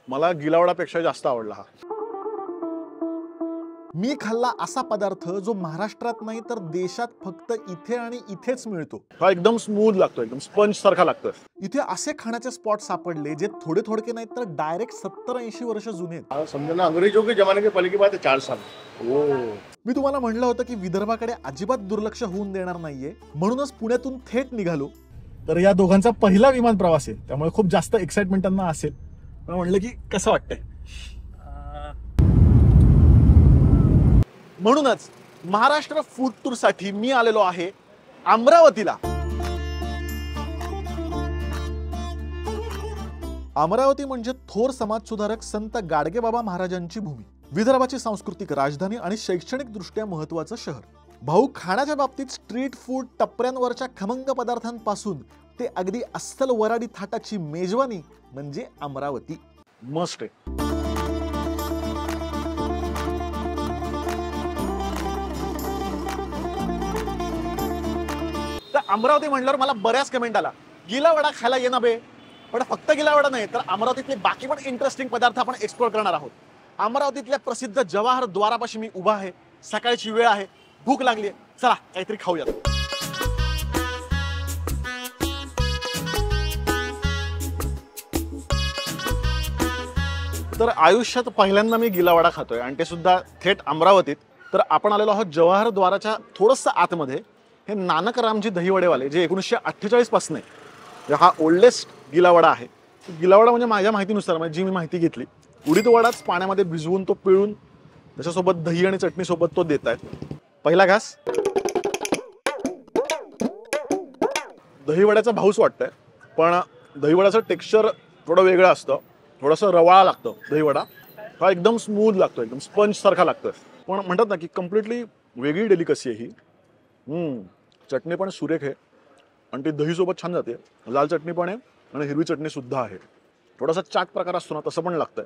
मला गिलावडापेक्षा जास्त आवडला हा। मी खाल्ला असा पदार्थ जो महाराष्ट्रात नाही तर देशात फक्त इथे आणि इथेच मिळतो। हा एकदम स्मूथ लागतो, एकदम स्पंज सारखा लागतो। इथे असे खाण्याचे स्पॉट सापडले जे थोडे थोडके नाही तर डायरेक्ट 70-80 वर्ष जुने आहेत। समझना अंग्रेजों के जमाने के पहले की बात है, 4 साल। मी तुम्हाला म्हणलं होतं की विदर्भाकडे अजिबात दुर्लक्ष होऊन देणार नाहीये, म्हणूनच पुण्यातून थेट निघालो। तर या दोघांचा पहिला विमान प्रवास आहे, त्यामुळे खूप जास्त एक्साइटमेंट त्यांना असेल। पण म्हणलं की कसं वाटतंय, म्हणूनच महाराष्ट्र फूड टूर साठी मी आलेलो आहे अमरावतीला। अमरावती म्हणजे थोर समाजसुधारक संत गाडगेबाबा महाराजांची भूमी, विदर्भाची सांस्कृतिक राजधानी आणि शैक्षणिक दृष्ट्या महत्त्वाचं शहर। भाऊ, खाण्याच्या बाबतीत स्ट्रीट फूड, टपऱ्यांवरच्या खमंग पदार्थांपासून ते अगदी अस्सल वराडी थाटाची मेजवानी म्हणजे अमरावती मस्त आहे। तर अमरावती म्हणल्यावर मला बऱ्याच कमेंट आला, गिलावडा खायला ये ना बे। पण फक्त गिलावडा नाही तर अमरावतीतले बाकी पण इंटरेस्टिंग पदार्थ आपण एक्सप्लोर करणार आहोत। अमरावतीतल्या प्रसिद्ध जवाहर द्वारापाशी मी उभा आहे, सकाळची वेळ आहे, भूक लागली आहे, चला काहीतरी खाऊया। तर आयुष्यात पहिल्यांदा मी गिलावडा खातोय आणि ते सुद्धा थेट अमरावतीत। तर आपण आलेलो आहोत जवाहर द्वाराच्या थोडंसं आतमध्ये। हे नानक रामजी दहीवडेवाले जे 1948 पासून आहे, हा ओल्डेस्ट गिलावडा आहे। गिलावडा म्हणजे माझ्या माहितीनुसार, म्हणजे जी मी माहिती घेतली, उडीद वडाच पाण्यामध्ये भिजवून तो पिळून त्याच्यासोबत दही आणि चटणी सोबत तो देत आहेत। पहिला घास दहीवड्याचा भाऊच वाटतंय, पण दहीवड्याचं टेक्स्चर थोडं वेगळं असतं, थोडंसं रवाळा लागतं दहीवडा। हा एकदम स्मूथ लागतो, एकदम स्पंज सारखा लागतं। पण म्हणतात ना की कम्प्लिटली वेगळी डेलिकसी आहे ही। चटणी पण सुरेख आहे आणि ती दही सोबत छान जाते। लाल चटणी पण आहे आणि हिरवी चटणी सुद्धा आहे। थोडासा चाट प्रकार असतो ना तसं पण लागतंय,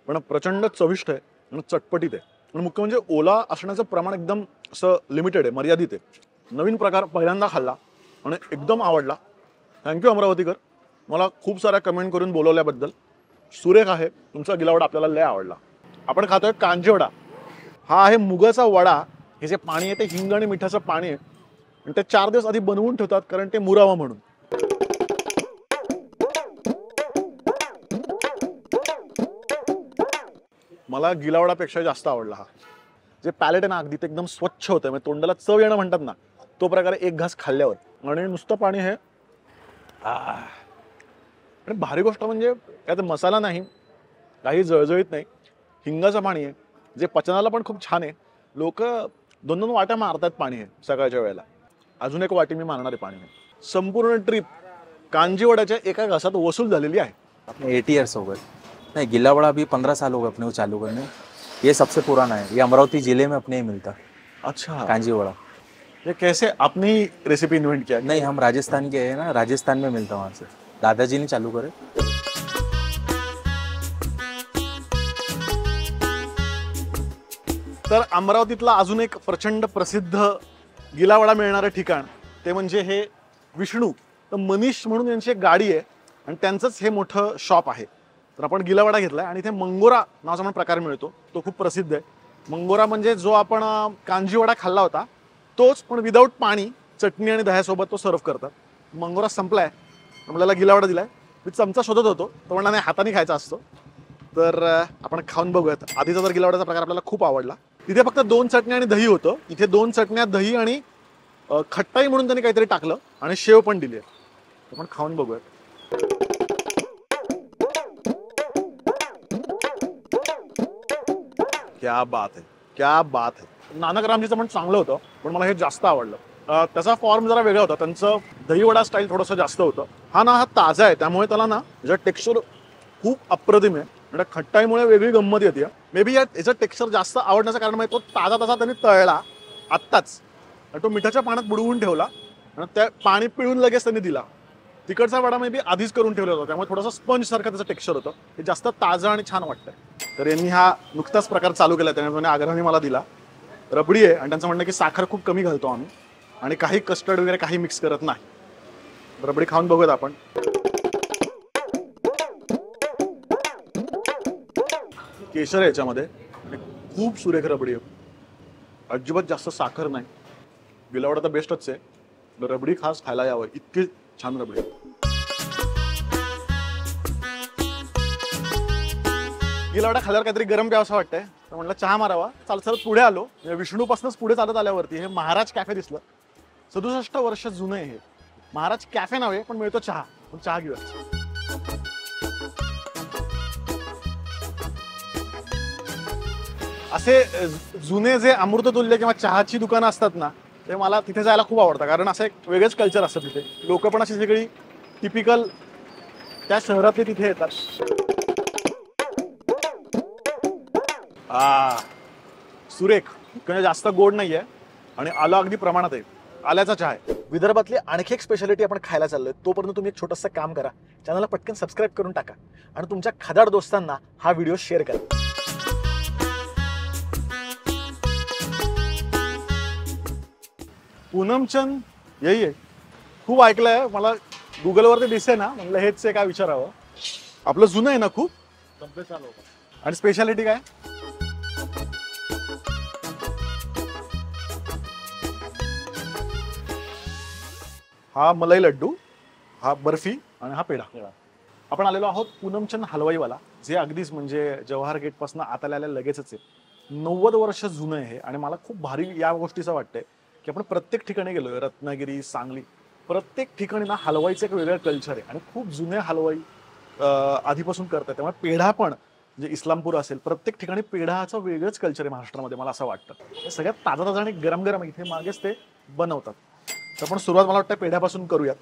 पण प्रचंड चविष्ट आहे आणि चटपटीत आहे। आणि मुख्य म्हणजे ओला असण्याचं प्रमाण एकदम असं लिमिटेड आहे, मर्यादित आहे। नवीन प्रकार पहिल्यांदा खाल्ला आणि एकदम आवडला। थँक्यू अमरावतीकर, मला खूप साऱ्या कमेंट करून बोलवल्याबद्दल। सुरेख आहे तुमचा गिलावडा, आपल्याला लय आवडला। आपण खातोय कांजी वडा। हा आहे मुगाचा वडा। हे जे पाणी आहे ते हिंग आणि मिठाचं पाणी आहे आणि ते 4 दिवस आधी बनवून ठेवतात कारण ते मुरावं म्हणून। मला गिलावडापेक्षा जास्त आवडला हा। जे पॅलेट आहे ना अगदी ते एकदम स्वच्छ होतं, म्हणजे तोंडाला चव येणं म्हणतात ना, तो प्रकारे एक घास खाल्ल्यावर। आणि नुसतं पाणी हे आणि भारी गोष्ट म्हणजे यात मसाला नाही, काही जळजळीत नाही, हिंगाचं पाणी आहे जे पचनाला पण खूप छान आहे। लोक 2-2 वाट्या मारतात पाणी हे सकाळच्या वेळेला, अजून एक वाटी मी मारणार आहे पाणी। संपूर्ण ट्रिप कांजीवड्याच्या एका घासात वसूल झालेली आहे। अपने 80 ईयर्स हो गए। नहीं, गिलावड़ा अभी 15 साल हो गए अपने को चालू करने। ये सबसे पुराना है, ये अमरावती जिले में अपने ही मिलता। अच्छा, कांजीवड़ा ये कैसे अपनी रेसिपी इन्वेंट किया? नहीं, हम राजस्थान के हैं ना, राजस्थान में मिलता वहाँ से, दादाजी ने चालू करे। तर अमरावतीतला अजून एक प्रचंड प्रसिद्ध गिलावडा मिळणारं ठिकाण ते म्हणजे हे विष्णू। तर मनीष म्हणून यांची एक गाडी आहे आणि त्यांचंच हे मोठं शॉप आहे। तर आपण गिलावडा घेतलाय आणि इथे मंगोरा नावाचा पण प्रकार मिळतो, तो खूप प्रसिद्ध आहे। मंगोरा म्हणजे जो आपण कांजीवडा खाल्ला होता तोच, पण विदाऊट पाणी, चटणी आणि दह्यासोबत तो सर्व करतात। मंगोरा संपलाय, आपल्याला गिलावडा दिलाय। मी चमचा शोधत होतो, तो म्हणला नाही हाताने खायचा असतो। तर आपण खाऊन बघूयात। आधीचा जर गिलावड्याचा प्रकार आपल्याला खूप आवडला। तिथे फक्त 2 चटणी आणि दही होतं, इथे 2 चटण्या, दही आणि खट्टाई म्हणून त्यांनी काहीतरी टाकलं आणि शेव पण दिली आहे। आपण खाऊन बघूयात। क्या बात आहे, क्या बात आहे। नानक रामजीचं पण चांगलं होतं, पण मला हे जास्त आवडलं। त्याचा फॉर्म जरा वेगळा होता, त्यांचं दहीवडा स्टाईल थोडंसं जास्त होतं। हा ताजा आहे, त्यामुळे त्याला ना याचं टेक्स्चर खूप अप्रतिम आहे आणि खट्टाईमुळे वेगळी गंमत येते। मे बी याचं टेक्स्चर जास्त आवडण्याचं कारण म्हणजे तो ताजा त्यांनी तळला आत्ताच, तो मिठाच्या पाण्यात बुडवून ठेवला आणि त्या पाणी पिळून लगेच त्यांनी दिला। तिकडचा वडा मे बी आधीच करून ठेवला होता, त्यामुळे थोडंसं स्पंज सारखं त्याचं टेक्स्चर होतं, हे जास्त ताजं आणि छान वाटतंय। तर यांनी हा नुकताच प्रकार चालू केला, त्याने आग्रहाने मला दिला। रबडी आहे आणि त्यांचं म्हणणं की साखर खूप कमी घालतो आम्ही आणि काही कस्टर्ड वगैरे काही मिक्स करत नाही। रबडी खाऊन बघूयात आपण। केशर आहे याच्यामध्ये आणि खूप सुरेख रबडी आहे. अजिबात जास्त साखर नाही. गिलावडा तर बेस्टच आहे. रबडी खास खायला यावं, इतकी छान रबडी आहे. गिलावडा खाल्यावर काहीतरी गरम प्यावंसं वाटतंय, तर म्हटलं चहा मारावा. चालत पुढे आलो. विष्णूपासूनच पुढे चालत आल्यावरती हे महाराज कॅफे दिसलं. 67 वर्ष जुनं आहे हे. महाराज कॅफे नाव आहे, पण मिळतो चहा. पण चहा घेऊया. असे जुने जे अमृततुल्य किंवा चहाची दुकानं असतात ना, ते मला तिथे जायला खूप आवडतं. कारण असं एक वेगळंच कल्चर असतं तिथे. लोक पण अशी सगळी टिपिकल त्या शहरातले तिथे येतात. सुरेख, म्हणजे जास्त गोड नाहीये आणि आलं अगदी प्रमाणात आहे. आल्याचा चहा आहे. विदर्भातली आणखी एक स्पेशालिटी आपण खायला चाललोय. तोपर्यंत तुम्ही एक छोटंसं काम करा, चॅनलला पटकन सबस्क्राईब करून टाका आणि तुमच्या खादाड दोस्तांना हा व्हिडिओ शेअर करा. पूनमचंद यही आहे. खूप ऐकलंय, मला गुगलवरती दिसे ना, म्हणलं हेच आहे काय विचारावं. आपलं जुनं आहे ना खूप. आणि स्पेशालिटी काय? हा मलाई लड्डू, हा बर्फी आणि हा पेढा. आपण आलेलो आहोत पूनमचंद हलवाईवाला, जे अगदीच म्हणजे जवाहर गेट पासून आत आल्या लगेचच आहे. 90 वर्ष जुनं आहे आणि मला खूप भारी या गोष्टीचं वाटतंय की आपण प्रत्येक ठिकाणी गेलोय, रत्नागिरी, सांगली, प्रत्येक ठिकाणी ना हलवाईचं एक वेगळं कल्चर आहे आणि खूप जुने हलवाई आधीपासून करतात. त्यामुळे पेढा पण जे इस्लामपूर असेल, प्रत्येक ठिकाणी पेढाचं वेगळंच कल्चर आहे महाराष्ट्रामध्ये, मला असं वाटतं. सगळ्यात ताजा ताजा आणि गरम गरम इथे मागेच ते बनवतात. तर आपण सुरुवात मला वाटतं पेढ्यापासून करूयात.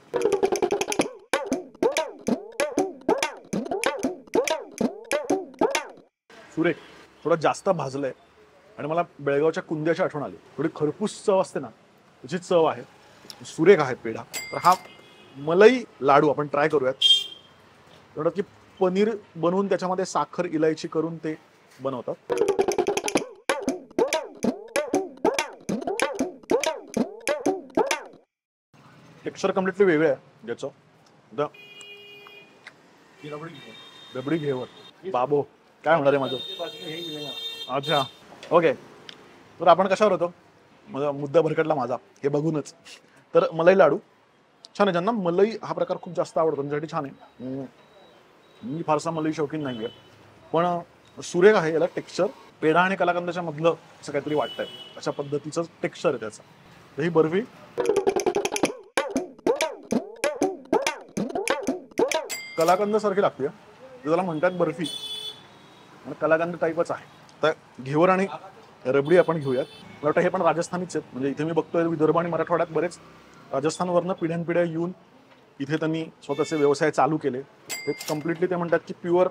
सुरेख, थोडं जास्त भाजलंय आणि मला बेळगावच्या कुंद्याची आठवण आली. थोडी खरपूस चव असते ना, त्याची चव आहे. सुरेख आहे पेढा. तर हा मलाई लाडू आपण ट्राय करूयात. एवढं की पनीर बनवून त्याच्यामध्ये साखर इलायची करून ते बनवतात. टेक्स्चर कम्प्लिटली वेगळं आहे ज्याचं. रबडी घेवर बाबो, काय होणार आहे माझं? अच्छा, ओके. तर आपण कशावर होतो? माझा मुद्दा भरकटला माझा हे बघूनच. तर मलाई लाडू छान आहे. ज्यांना मलाई हा प्रकार खूप जास्त आवडतो त्यांच्यासाठी छान आहे. मी फारसा मलाई शौकीन नाही आहे, पण सुरेख आहे. याला टेक्स्चर पेढा आणि कलाकंदाच्या मधलं असं काहीतरी वाटतंय. अशा पद्धतीचं टेक्स्चर आहे त्याचं. तर ही बर्फी कलाकंद सारखी लागते. त्याला म्हणतात बर्फी आणि कलाकंद टाईपच आहे. तर घेवर आणि रबडी आपण घेऊयात. मला वाटतं हे पण राजस्थानीच आहेत. म्हणजे इथे मी बघतोय विदर्भ आणि मराठवाड्यात बरेच राजस्थानवरनं पिढ्यानपिढ्या येऊन इथे त्यांनी स्वतःचे व्यवसाय चालू केले. ते कम्प्लिटली ते म्हणतात की प्युअर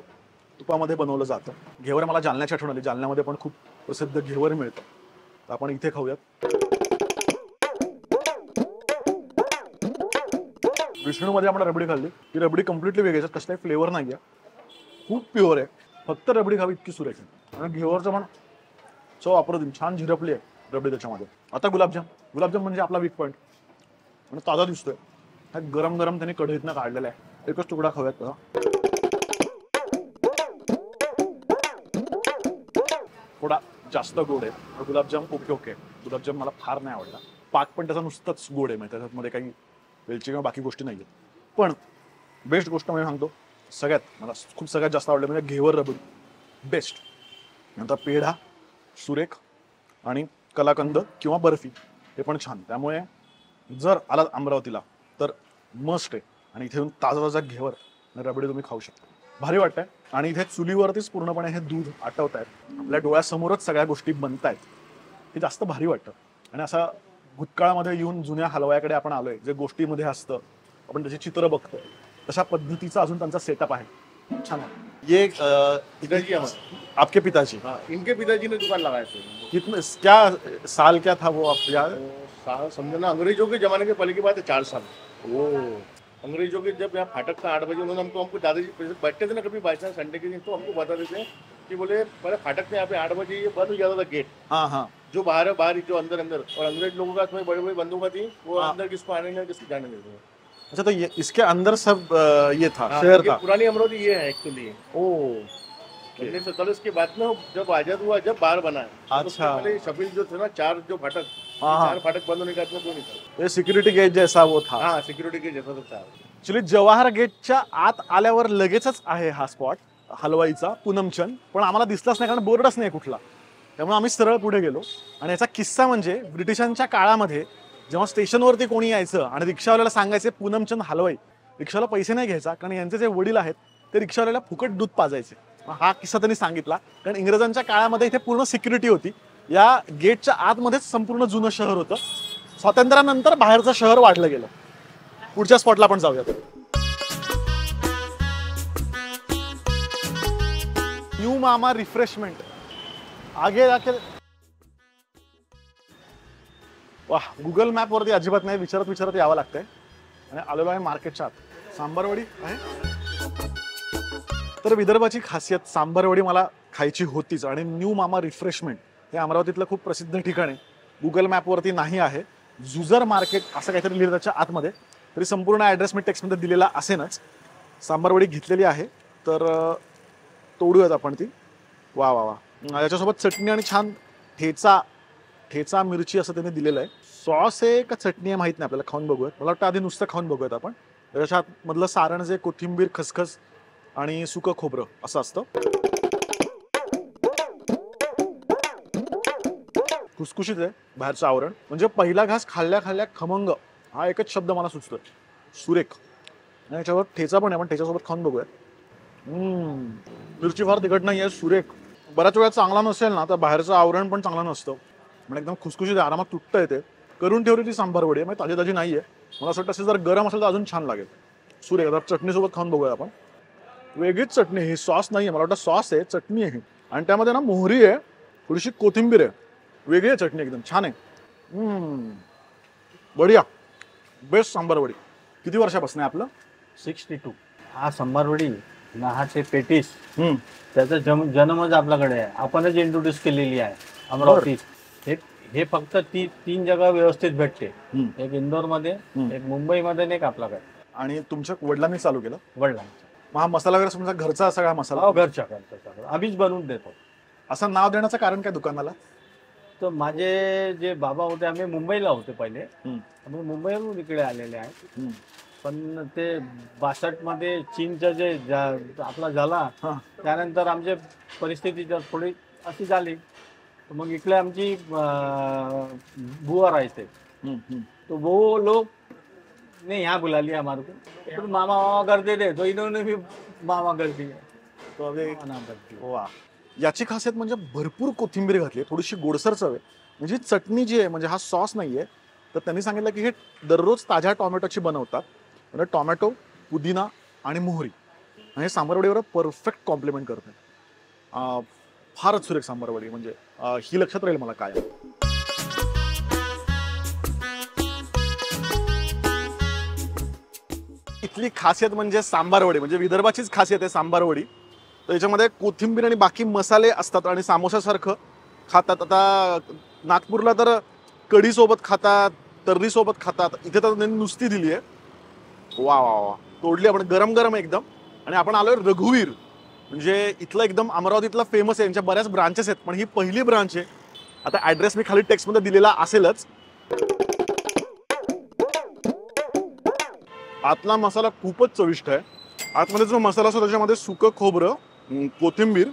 तुपामध्ये बनवलं जातं. घेवर मला जालन्याची आठवण आली. जालन्यामध्ये पण खूप प्रसिद्ध घेवर मिळतं. तर आपण इथे खाऊयात. विष्णूमध्ये आपण रबडी खाल्ली. ही रबडी कम्प्लिटली वेगळी आहे, कसलाही फ्लेवर नाही आहे, खूप प्युअर आहे. फक्त रबडी खावी इतकी सुरेख आहे. आणि घेवरचं पण चव वापरून छान झिरपली आहे रबडी त्याच्यामध्ये. आता गुलाबजाम. गुलाबजाम म्हणजे आपला वीक पॉईंट आणि ताजा दिसतोय. हा गरम गरम त्यांनी कढईतनं काढलेला आहे. एकच तुकडा खाऊयात त्याचा. थोडा जास्त गोड आहे. गुलाबजाम ओके ओके. गुलाबजाम मला फार नाही आवडला. पाक पण त्याचा नुसतंच गोड आहे, म्हणजे त्याच्यामध्ये काही वेलची किंवा बाकी गोष्टी नाही आहेत. पण बेस्ट गोष्ट म्हणजे सांगतो, सगळ्यात मला खूप सगळ्यात जास्त आवडलं म्हणजे घेवर रबडी बेस्ट. नंतर पेढा सुरेख आणि कलाकंद किंवा बर्फी हे पण छान. त्यामुळे जर आला अमरावतीला तर मस्ट आहे. आणि इथे येऊन ताजा ताजा घेवर रबडी तुम्ही खाऊ शकता. भारी वाटतंय. आणि इथे चुलीवरतीच पूर्णपणे हे दूध आटवत आहेत. आपल्या डोळ्यासमोरच सगळ्या गोष्टी बनतायत. हे जास्त भारी वाटतं. आणि असा भूतकाळामध्ये येऊन जुन्या हलवायाकडे आपण आलोय, जे गोष्टीमध्ये असतं, आपण त्याची चित्र बघतो, तशा पद्धतीचा अजून त्यांचा सेटअप आहे. छान आहे. ये पिताजी आपके पिताजी, हाँ, इनके पिताजी ने दुकान लगाए थे. कितने क्या साल क्या था वो आप याद? समझो ना, अंग्रेजों के जमाने के पहले की बात है, 4 साल. ओ, अंग्रेजों के जब यहाँ फाटक था 8 बजे, उन्होंने हमको दादाजी बैठते थे ना कभी बाई चांस संडे के दिन, तो हमको बताते थे कि बोले पहले फाटक थे यहाँ पे 8 बजे ये बंद हो जाता था गेट. हाँ हाँ. जो बाहर है बाहर, जो अंदर अंदर. और अंग्रेज लोगों का बड़ी बड़ी बंदूकें थी, वो हाँ. अंदर किसको आने नहीं किसको जाने नहीं देते. अच्छा, तो ये इसके अंदर सब ये था, हाँ, शहर ये था. पुरानी अमरावती ये है एक्चुअली. ओ, ओके 1947 के बाद में जब आजाद हुआ, जब बार बना है। अच्छा। उससे पहले शबील जो थे ना, 4 जो फाटक, हाँ। 4 फाटक बंद होने के बाद में कोई नहीं था। ये सिक्युरिटी गेट जैसा वो था. हाँ, सिक्युरिटी के जैसा तो था। ऍक्च्युली जवाहर गेटच्या आत आल्यावर लगेचच आहे हा स्पॉट हलवाईचा पूनमचंद, पण आम्हाला दिसलाच नाही कारण बोर्डच नाही कुठला. त्यामुळे आम्ही सरळ पुढे गेलो. आणि याचा किस्सा म्हणजे ब्रिटिशांच्या काळामध्ये जेव्हा स्टेशनवरती कोणी यायचं आणि रिक्षावाल्याला सांगायचे पूनमचंद हलवाई, रिक्षाला पैसे नाही घ्यायचा कारण यांचे जे वडील आहेत ते रिक्षावाल्याला फुकट दूध पाजायचे. हा किस्सा त्यांनी सांगितला कारण इंग्रजांच्या काळामध्ये इथे पूर्ण सिक्युरिटी होती. या गेटच्या आतमध्येच संपूर्ण जुनं शहर होतं. स्वातंत्र्यानंतर बाहेरचं शहर वाढलं गेलं. पुढच्या स्पॉटला आपण जाऊयात. न्यू मामा रिफ्रेशमेंट आगे जाके. वाह, गुगल मॅप वरती अजिबात नाही, विचारत यावं लागतंय. आणि आलेलो आहे मार्केटच्या आत. सांबारवडी आहे. तर विदर्भाची खासियत सांबारवडी मला खायची होतीच. आणि न्यू मामा रिफ्रेशमेंट हे अमरावतीतलं खूप प्रसिद्ध ठिकाण आहे. गुगल मॅपवरती नाही आहे. जुजर मार्केट असं काहीतरी लिहिलं त्याच्या आतमध्ये. तरी संपूर्ण ॲड्रेस मी टेक्स्टमध्ये दिलेला असेनच. सांबारवडी घेतलेली आहे तर तोडूयात आपण ती. वा वा वा. याच्यासोबत चटणी आणि छान ठेचा मिरची असं त्यांनी दिलेलं आहे. सॉस आहे का चटणी आहे माहीत नाही आपल्याला, खाऊन बघूयात. मला वाटतं आधी नुसतं खाऊन बघूयात आपण. त्याच्या मधलं सारण जे कोथिंबीर, खसखस आणि सुकं खोबरं असं असतं. खुसखुशीत आहे बाहेरचं आवरण. म्हणजे पहिला घास खाल्ल्या खाल्ल्या खमंग हा एकच शब्द मला सुचतोय, सुरेख. आणि याच्यावर ठेचा पण आहे, पण ठेच्यासोबत खाऊन बघूयात. मिरची फार तिखट नाही आहे, सुरेख. बऱ्याच वेळा चांगला नसेल ना तर बाहेरचं आवरण पण चांगलं नसतं. म्हणजे एकदम खुसखुशीत आरामात तुटतं येते. करून ठेवली ती सांबारवडी आहे, म्हणजे ताजी नाही आहे. मला असं वाटतं असे जर गरम असेल तर अजून छान लागेल. सुरेख. आता चटणीसोबत खाऊन बघूया आपण. वेगळीच चटणी ही, सॉस नाही आहे. मला वाटतं सॉस आहे, चटणी आहे. आणि त्यामध्ये ना मोहरी आहे, थोडीशी कोथिंबीर आहे. वेगळी आहे चटणी, एकदम छान आहे. बढिया, बेस्ट सांबारवडी. किती वर्षापासून आहे आपलं? 62. हा सांबारवडी नाहाचे पेटीस त्याचा जन्मच आपल्याकडे आहे. आपणच इंट्रोड्यूस केलेली आहे अमरावतीत. हे फक्त 3 जागा व्यवस्थित भेटते. एक इंदोरमध्ये, एक मुंबईमध्ये आणि एक आपल्याकडे. आणि तुमच्या वडिलांनी चालू केलं? वडिलांचा. मग हा मसाला वगैरे तुमचा घरचा सगळा मसाला? घरच्या सगळं आम्हीच बनवून देतो. असं नाव देण्याचं कारण काय दुकानाला? तर माझे जे बाबा होते, आम्ही मुंबईला होते पहिले. आम्ही मुंबईवरून इकडे आलेले आहे. पण ते 62 मध्ये चीनचा जे आपला झाला त्यानंतर आमची परिस्थिती थोडी अशी झाली. मग इकडे आमची बुआ राहायचे. तो वो लोग ने यहाँ बुला लिया हमारे को. तो मामा मामा करते थे, तो इन्होंने भी मामा कर दिया. तो अभी वा. याची खासियत म्हणजे भरपूर कोथिंबीर घातली, थोडीशी गोडसर चव आहे. म्हणजे चटणी जी आहे, म्हणजे हा सॉस नाहीये. तर त्यांनी सांगितलं की हे दररोज ताज्या टोमॅटोची बनवतात. म्हणजे टोमॅटो, पुदिना आणि मोहरी आणि हे सांबारवडीवर परफेक्ट कॉम्प्लिमेंट करते. फारच सुरेख सांबारवडी. म्हणजे ही लक्षात राहील मला काय. इथली खासियत म्हणजे सांबारवडी. म्हणजे विदर्भाचीच खासियत आहे सांबारवडी. तर याच्यामध्ये कोथिंबीर आणि बाकी मसाले असतात आणि सामोसासारखं खातात. आता नागपूरला तर कढीसोबत खातात, तर्रीसोबत खातात. इथे तर त्यांनी नुसती दिली आहे. वा वा वा. तोडली आपण, गरम गरम एकदम. आणि आपण आलोय रघुवीर. म्हणजे इथलं एकदम अमरावतीतला फेमस आहे. यांच्या बऱ्याच ब्रांचेस आहेत, पण ही पहिली ब्रांच आहे. आता ॲड्रेस मी खाली टेक्स्टमध्ये दिलेला असेलच. आतला मसाला खूपच चविष्ट आहे. आतमध्ये जो मसाला असतो त्याच्यामध्ये सुकं खोबरं, कोथिंबीर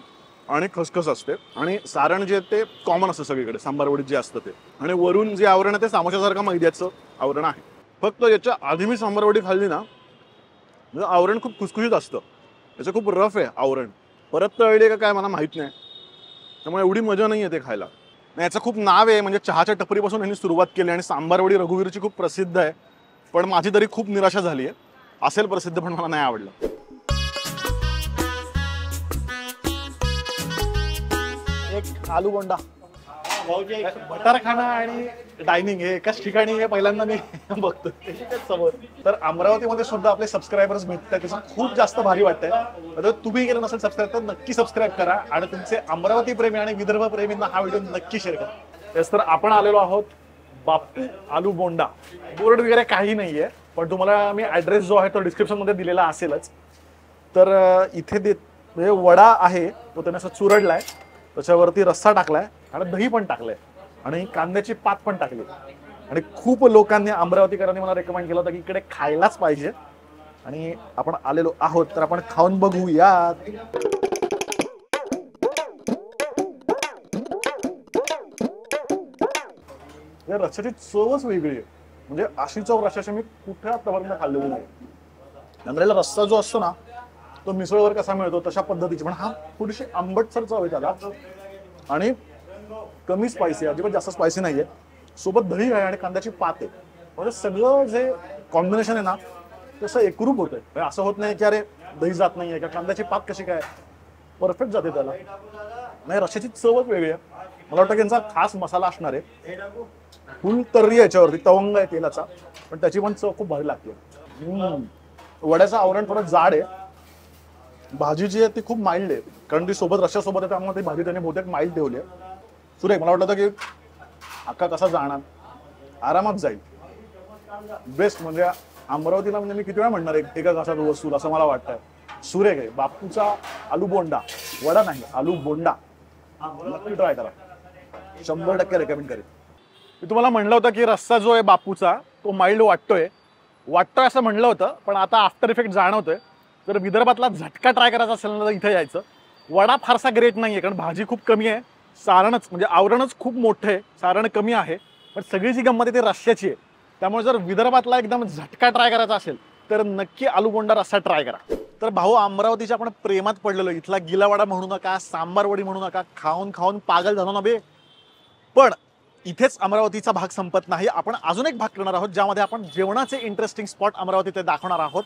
आणि खसखस असते. आणि सारण जे ते कॉमन असतं सगळीकडे सांबारवडीत जे असतं ते. आणि वरून जे आवरण आहे ते सामोशासारखं मैद्याचं आवरण आहे. फक्त याच्या आधी मी सांबारवडी खाल्ली ना, म्हणजे आवरण खूप खुसखुशीत असतं. याचं खूप रफ आहे आवरण. परत तळली का काय मला माहीत नाही. त्यामुळे एवढी मजा नाही येते खायला. याचं खूप नाव आहे. म्हणजे चहाच्या टपरीपासून यांनी सुरुवात केली आणि सांबारवडी रघुवीरची खूप प्रसिद्ध आहे. पण माझी तरी खूप निराशा झाली आहे. असेल प्रसिद्ध पण मला नाही आवडलं. एक आलू बोंडा, भटारखाना आणि डायनिंग हे एकाच ठिकाणी हे पहिल्यांदा मी बघतो समोर. तर अमरावतीमध्ये सुद्धा आपले सबस्क्रायबर्स भेटतात, त्याचं खूप जास्त भारी वाटतंय. तर तुम्ही केलं नसेल सबस्क्राईब तर नक्की सबस्क्राईब करा आणि तुमचे अमरावती प्रेमी आणि विदर्भ प्रेमींना हा व्हिडिओ नक्की शेअर करा. तेच तर आपण आलेलो आहोत बापू आलू बोंडा. बोर्ड वगैरे काही नाहीये, पण तुम्हाला मी ॲड्रेस जो आहे तो डिस्क्रिप्शनमध्ये दिलेला असेलच. तर इथे म्हणजे वडा आहे तो त्याने असं चुरडलाय, त्याच्यावरती रस्सा टाकलाय आणि दही पण टाकलंय आणि कांद्याची पात पण टाकली. आणि खूप लोकांनी, अमरावतीकरांनी मला रेकमेंड केलं होतं की इकडे खायलाच पाहिजे आणि आपण आलेलो आहोत तर आपण खाऊन बघूयात. या रस्स्याची चवच वेगळी आहे. म्हणजे अशी चव रस्स्याची मी कुठे आतापर्यंत खाल्लेली नाही. नंतरला रस्सा जो असतो ना तो मिसळवर कसा मिळतो तशा पद्धतीची, पण हा थोडीशी आंबटसर चव आहे त्याला आणि कमी स्पायसी आहे, अजिबात जास्त स्पायसी नाहीये. सोबत दही आहे आणि कांद्याची पात आहे. म्हणजे सगळं जे कॉम्बिनेशन आहे ना तसं एकरूप होतंय. म्हणजे असं होत नाही की अरे दही जात नाहीये का कांद्याची पात कशी काय, परफेक्ट जाते त्याला. नाही, रश्श्याची चवच वेगळी आहे. मला वाटतं की यांचा खास मसाला असणार आहे. फुल तर्री याच्यावरती तवंग आहे तेलाचा, पण त्याची पण चव खूप भारी लागते. वड्याचं आवरण थोडं जाड आहे. भाजी जी आहे ती खूप माइल्ड आहे, कारण ती सोबत रश्श्यासोबत आहे त्यामुळे ती भाजी त्याने बहुतेक माइल्ड ठेवली आहे. सुरेख. मला वाटतं की अख्खा कसा जाणार, आरामात जाईल. बेस्ट. म्हणजे अमरावतीला म्हणजे मी किती वेळा म्हणणार एका घासात वसूल असं मला वाटतंय. सुरेख आहे. बापूचा आलू बोंडा, वडा नाही आलू बोंडा, नक्की ट्राय करा. 100% रेकमेंड करेन. मी तुम्हाला म्हणलं होतं की रस्सा जो आहे बापूचा तो माइल्ड वाटतोय असं म्हणलं होतं, पण आता आफ्टर इफेक्ट जाणवतोय. जर विदर्भातला झटका ट्राय करायचा असेल ना तर इथे यायचं. वडा फारसा ग्रेट नाही आहे, कारण भाजी खूप कमी आहे, सारणच म्हणजे आवरणच खूप मोठं आहे, सारण कमी आहे, पण सगळी जी गंमत आहे ती रश्श्याची आहे. त्यामुळे जर विदर्भातला एकदम झटका ट्राय करायचा असेल तर नक्की आलू बोंडा रस्सा ट्राय करा. तर भाऊ, अमरावतीच्या आपण प्रेमात पडलेलो. इथला गिलावडा म्हणू नका, सांबारवडी म्हणू नका, खाऊन खाऊन पागल झालो ना बे. पण इथेच अमरावतीचा भाग संपत नाही. आपण अजून एक भाग करणार आहोत ज्यामध्ये आपण जेवणाचे इंटरेस्टिंग स्पॉट अमरावतीत दाखवणार आहोत.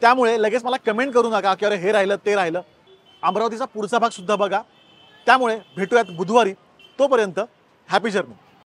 त्यामुळे लगेच मला कमेंट करू नका की अरे हे राहिलं ते राहिलं. अमरावतीचा पुढचा भाग सुद्धा बघा. त्यामुळे भेटूयात बुधवारी. तोपर्यंत हॅपी जर्नी.